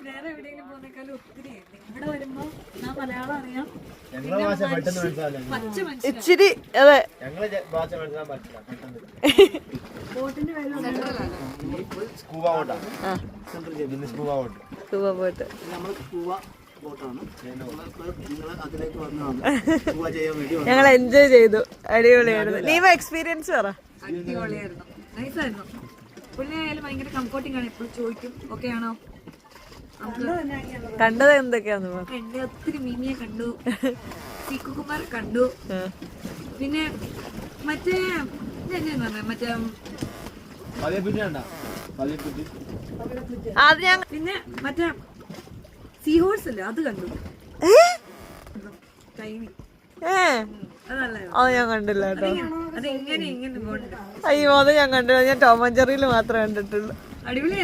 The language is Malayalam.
വേറെ എവിടെയെങ്കിലും പോകുന്നേക്കാളും ഒത്തിരി ഇവിടെ വരുമ്പോ മലയാളം അറിയാം. ഇച്ചിരി അതെ ബോട്ടിന്റെ പേര് ഞങ്ങൾ എൻജോയ് ചെയ്തു. അടിപൊളിയായിരുന്നു. നീ എക്സ്പീരിയൻസ് പറ. അടിപൊളിയായിരുന്നു, നൈസായിരുന്നു. പുള്ളിയായാലും ഭയങ്കര കംഫോർട്ടിംഗ് ആണ്. എപ്പോഴും ചോദിക്കും ഓക്കെ ആണോ. കണ്ടത് എന്തൊക്കെയാന്ന് ഒത്തിരി മീമിയെ കണ്ടു, സീക്കുമാർ കണ്ടു, പിന്നെ മറ്റേ മറ്റേ പിന്നെ മറ്റേ സീ ഹോഴ്സ് അല്ലേ അത് കണ്ടു. അത് ഞാൻ കണ്ടില്ല കേട്ടോ. അത് എങ്ങനെ ഇങ്ങനെ പോകണ്ട. അയ്യോ അത് ഞാൻ കണ്ടില്ല. ഞാൻ ടോം ആൻഡ് ജെറിയിൽ മാത്രമേ കണ്ടിട്ടുള്ളൂ. അടിപൊളിയായിരുന്നു.